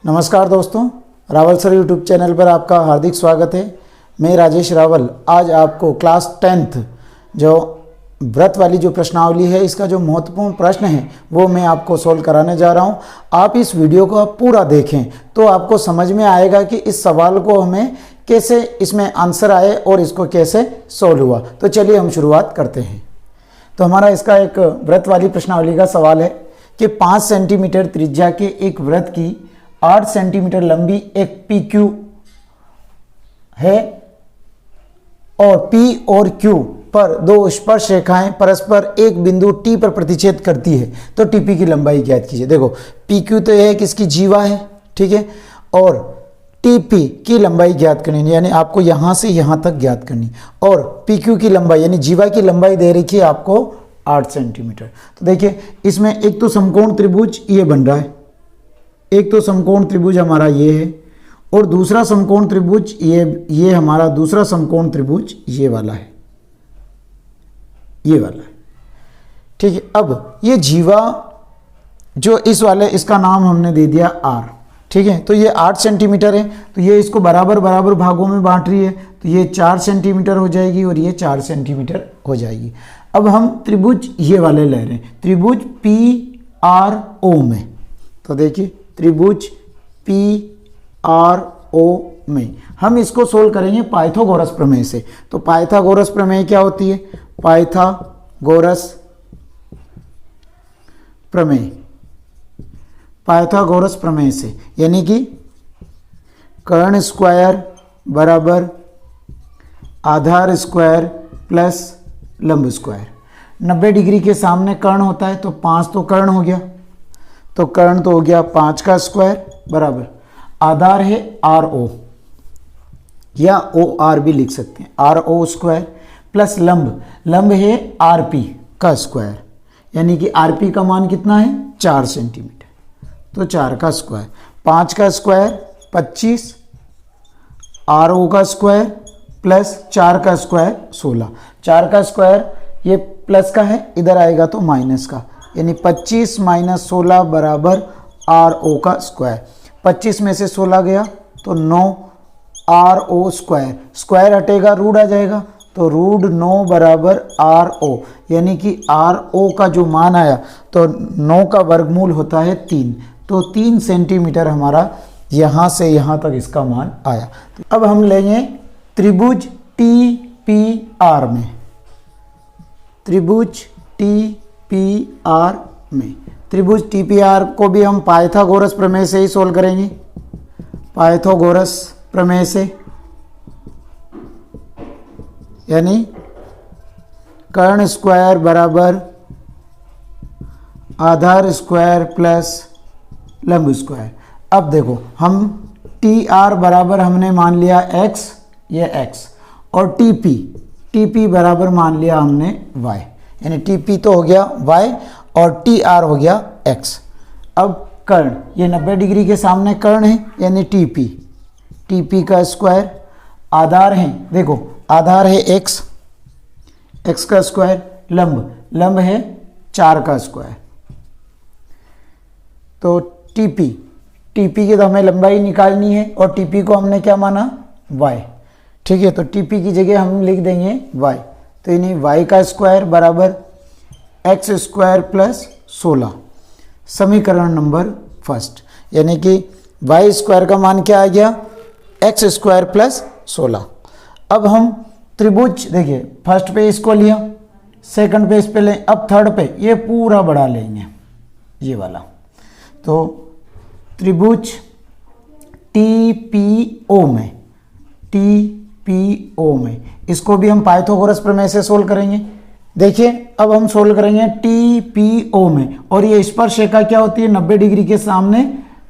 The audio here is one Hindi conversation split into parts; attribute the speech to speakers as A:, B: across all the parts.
A: नमस्कार दोस्तों, रावल सर यूट्यूब चैनल पर आपका हार्दिक स्वागत है। मैं राजेश रावल आज आपको क्लास 10th जो व्रत वाली जो प्रश्नावली है, इसका जो महत्वपूर्ण प्रश्न है वो मैं आपको सोल्व कराने जा रहा हूं। आप इस वीडियो को पूरा देखें तो आपको समझ में आएगा कि इस सवाल को हमें कैसे इसमें आंसर आए और इसको कैसे सोल्व हुआ। तो चलिए हम शुरुआत करते हैं। तो हमारा इसका एक व्रत वाली प्रश्नावली का सवाल है कि 5 सेंटीमीटर त्रिज्या के एक वृत्त की 8 सेंटीमीटर लंबी एक PQ है और P और Q पर दो स्पर्श रेखाएं परस्पर एक बिंदु T पर प्रतिच्छेद करती है, तो TP की लंबाई ज्ञात कीजिए। देखो PQ तो यह है किसकी जीवा है, ठीक है, और TP की लंबाई ज्ञात करनी है, यानी आपको यहां से यहां तक ज्ञात करनी, और PQ की लंबाई यानी जीवा की लंबाई दे रखी है आपको 8 सेंटीमीटर। तो देखिए इसमें एक तो समकोण त्रिभुज ये बन रहा है, एक तो समकोण त्रिभुज हमारा ये है और दूसरा समकोण त्रिभुज ये हमारा दूसरा समकोण त्रिभुज ये वाला है, ये वाला है, ठीक है। अब ये जीवा जो इस वाले, इसका नाम हमने दे दिया R, ठीक है। तो ये 8 सेंटीमीटर है, तो ये इसको बराबर बराबर भागों में बांट रही है, तो ये 4 सेंटीमीटर हो जाएगी और ये 4 सेंटीमीटर हो जाएगी। अब हम त्रिभुज ये वाले ले रहे हैं, त्रिभुज PRO में। तो देखिए त्रिभुज PRO में हम इसको सोल्व करेंगे पाइथागोरस प्रमेय से। तो पाइथागोरस प्रमेय क्या होती है? पाइथागोरस प्रमेय, पाइथागोरस प्रमेय से, यानी कि कर्ण स्क्वायर बराबर आधार स्क्वायर प्लस लंब स्क्वायर। 90 डिग्री के सामने कर्ण होता है तो 5 तो कर्ण हो गया, तो कर्ण तो हो गया 5 का स्क्वायर बराबर आधार है RO या OR भी लिख सकते हैं, RO स्क्वायर प्लस लंब, लंब है RP का स्क्वायर, यानी कि RP का मान कितना है 4 सेंटीमीटर, तो 4 का स्क्वायर, 5 का स्क्वायर 25, RO का स्क्वायर प्लस 4 का स्क्वायर 16, 4 का स्क्वायर ये प्लस का है, इधर आएगा तो माइनस का, यानी 25 माइनस 16 बराबर RO का स्क्वायर। 25 में से 16 गया तो 9 RO स्क्वायर, स्क्वायर हटेगा रूट आ जाएगा, तो रूट 9 बराबर RO, यानी कि RO का जो मान आया तो 9 का वर्गमूल होता है 3, तो 3 सेंटीमीटर हमारा यहाँ से यहाँ तक इसका मान आया। अब हम लेंगे त्रिभुज TPR में, त्रिभुज TPR में, त्रिभुज TPR को भी हम पाइथागोरस प्रमेय से ही सोल्व करेंगे, पाइथागोरस प्रमेय से, यानी कर्ण स्क्वायर बराबर आधार स्क्वायर प्लस लंब स्क्वायर। अब देखो हम TR बराबर हमने मान लिया x, ये x, और TP बराबर मान लिया हमने y, यानी TP तो हो गया y और TR हो गया x। अब कर्ण, ये 90 डिग्री के सामने कर्ण है, यानी TP का स्क्वायर, आधार है, देखो आधार है x का स्क्वायर, लंब है 4 का स्क्वायर, तो TP की तो हमें लंबाई निकालनी है और TP को हमने क्या माना y, ठीक है। तो TP की जगह हम लिख देंगे y, तो यानी y का स्क्वायर बराबर x स्क्वायर प्लस 16, समीकरण नंबर फर्स्ट, यानी कि y स्क्वायर का मान क्या आ गया x स्क्वायर प्लस 16। अब हम त्रिभुज, देखिए फर्स्ट पे इसको लिया, सेकंड पे इस पे लें, अब थर्ड पे ये पूरा बढ़ा लेंगे ये वाला, तो त्रिभुज TPO में इसको भी हम पाइथागोरस प्रमेय से सोल्व करेंगे। देखिए अब हम सोल्व करेंगे TPO में, और ये स्पर्श रेखा क्या होती है 90 डिग्री के सामने,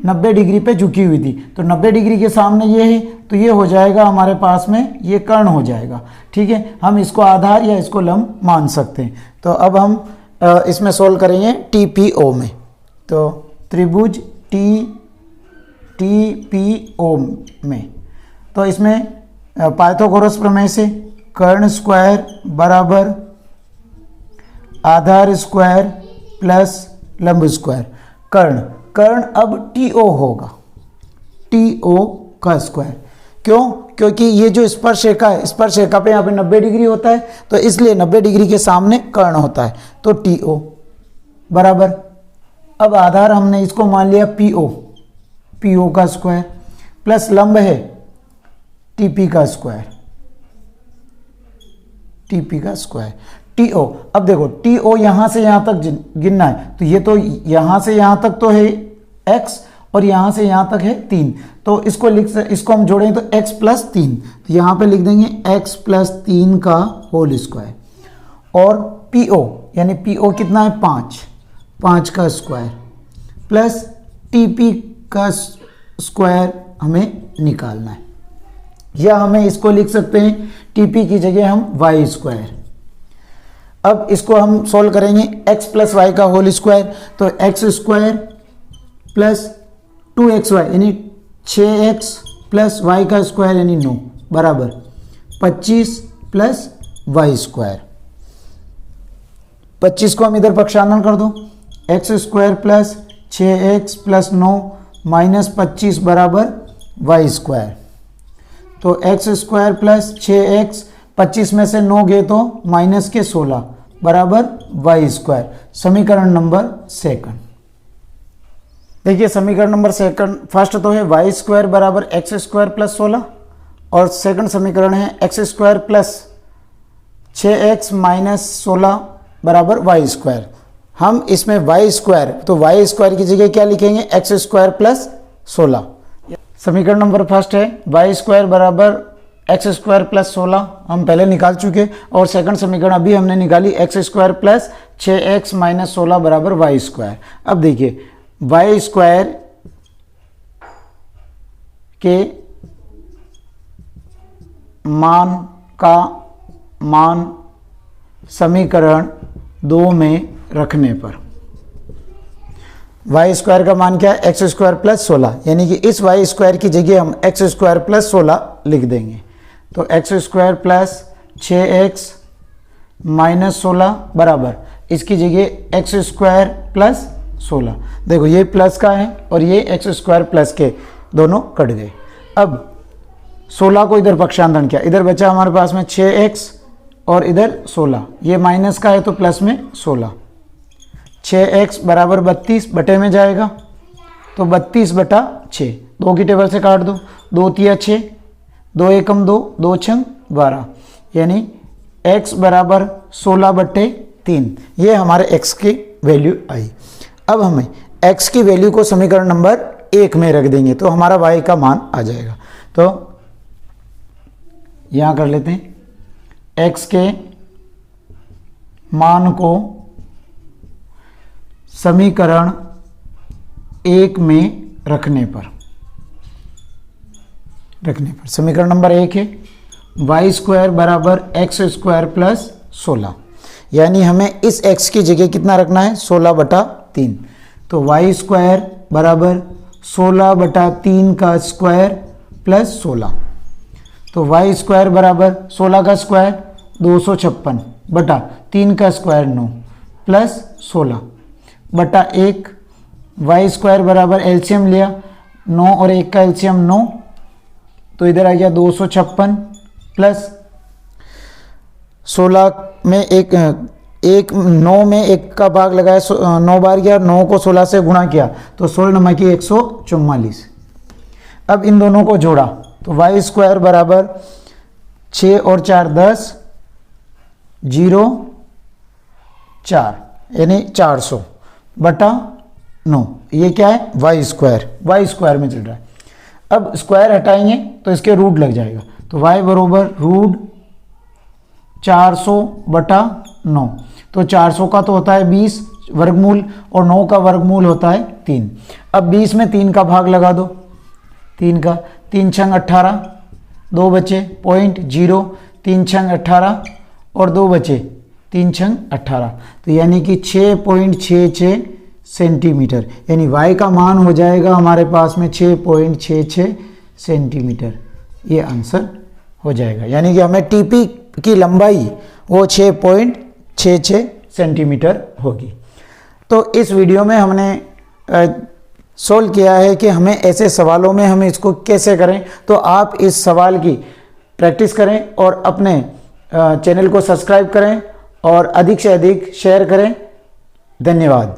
A: 90 डिग्री पे झुकी हुई थी, तो 90 डिग्री के सामने ये है, तो ये हो जाएगा हमारे पास में, ये कर्ण हो जाएगा, ठीक है। हम इसको आधार या इसको लंब मान सकते हैं। तो अब हम इसमें सोल्व करेंगे TPO में, तो त्रिभुज TPO में, तो इसमें पाइथागोरस प्रमेय से कर्ण स्क्वायर बराबर आधार स्क्वायर प्लस लंब स्क्वायर, कर्ण अब TO होगा, TO का स्क्वायर। क्यों? क्योंकि ये जो स्पर्शरेखा है, स्पर्शरेखा पे यहाँ पे 90 डिग्री होता है, तो इसलिए 90 डिग्री के सामने कर्ण होता है, तो TO बराबर। अब आधार हमने इसको मान लिया PO का स्क्वायर प्लस लंब है TP का स्क्वायर, TO। अब देखो TO यहां से यहां तक गिनना है, तो ये तो यहां से यहां तक तो है x और यहां से यहां तक है 3, तो इसको हम जोड़ेंगे तो x प्लस 3, तो यहां पे लिख देंगे x प्लस 3 का होल स्क्वायर। और PO यानी PO कितना है 5 का स्क्वायर प्लस TP का स्क्वायर हमें निकालना है, या हमें इसको लिख सकते हैं TP की जगह हम y स्क्वायर। अब इसको हम सोल्व करेंगे x प्लस वाई का होल स्क्वायर, तो x स्क्वायर प्लस 2xy यानी 6x प्लस वाई का स्क्वायर यानी 9 बराबर 25 प्लस वाई स्क्वायर। 25 को हम इधर पक्षांतरण कर दो, x square plus 6x plus 9 minus 25 बराबर वाई स्क्वायर। तो x स्क्वायर प्लस 6x 25 में से 9 गए तो माइनस के 16 बराबर वाई स्क्वायर। समीकरण नंबर सेकंड। देखिए समीकरण नंबर सेकंड, फर्स्ट तो है वाई स्क्वायर बराबर एक्स स्क्वायर प्लस 16 और सेकंड समीकरण है x square plus 6x minus 16 बराबर वाई स्क्वायर। हम इसमें वाई स्क्वायर, तो वाई स्क्वायर की जगह क्या लिखेंगे एक्स स्क्वायर प्लस 16। समीकरण नंबर फर्स्ट है वाई स्क्वायर बराबर एक्स स्क्वायर प्लस 16, हम पहले निकाल चुके, और सेकंड समीकरण अभी हमने निकाली x square plus 6x minus 16 बराबर वाई स्क्वायर। अब देखिए वाई स्क्वायर के मान समीकरण 2 में रखने पर वाई स्क्वायर का मान क्या है एक्स स्क्वायर प्लस 16, यानी कि इस वाई स्क्वायर की जगह हम एक्स स्क्वायर प्लस 16 लिख देंगे। तो x square plus 6x minus 16 बराबर इसकी जगह एक्स स्क्वायर प्लस 16। देखो ये प्लस का है और ये एक्स स्क्वायर प्लस के दोनों कट गए। अब 16 को इधर पक्षांतरण किया, इधर बचा हमारे पास में 6x और इधर 16, ये माइनस का है तो प्लस में 16। 6x बराबर 32 बटे में जाएगा, तो 32 बटा 6, 2 की टेबल से काट दो, 2 तिया 6, 2 एकम 2, 2 छंग 12, यानी x बराबर 16 बटे 3, ये हमारे x की वैल्यू आई। अब हमें x की वैल्यू को समीकरण नंबर 1 में रख देंगे तो हमारा y का मान आ जाएगा। तो यहाँ कर लेते हैं x के मान को समीकरण 1 में रखने पर समीकरण नंबर 1 है वाई स्क्वायर बराबर एक्स स्क्वायर प्लस 16, यानी हमें इस x की जगह कितना रखना है 16 बटा 3, तो वाई स्क्वायर बराबर 16 बटा 3 का स्क्वायर प्लस 16, तो वाई स्क्वायर बराबर 16 का स्क्वायर 256 बटा 3 का स्क्वायर 9 प्लस 16 बटा 1, वाई स्क्वायर बराबर एलसीएम लिया 9 और 1 का एलसीएम 9, तो इधर आ गया 256 प्लस 16 में एक 9 में 1 का भाग लगाया 9 बार गया, 9 को 16 से गुणा किया तो 16 नंबर की 144। अब इन दोनों को जोड़ा तो वाई स्क्वायर बराबर 6 और 4 10 0 4 यानी 400 बटा 9, ये क्या है वाई स्क्वायर में चल रहा है। अब स्क्वायर हटाएंगे तो इसके रूट लग जाएगा, तो y बरोबर रूट 400 बटा 9, तो 400 का तो होता है 20 वर्गमूल और 9 का वर्गमूल होता है 3। अब 20 में 3 का भाग लगा दो, 3 का 3 छंग 18, 2 बचे पॉइंट 0, 3 छंग 18 और 2 बचे 3 छंग 18, तो यानी कि 6.66 सेंटीमीटर, यानी y का मान हो जाएगा हमारे पास में 6.66 सेंटीमीटर, ये आंसर हो जाएगा। यानी कि हमें टीपी की लंबाई वो 6.66 सेंटीमीटर होगी। तो इस वीडियो में हमने सोल्व किया है कि हमें ऐसे सवालों में हम इसको कैसे करें। तो आप इस सवाल की प्रैक्टिस करें और अपने चैनल को सब्सक्राइब करें और अधिक से अधिक शेयर करें। धन्यवाद।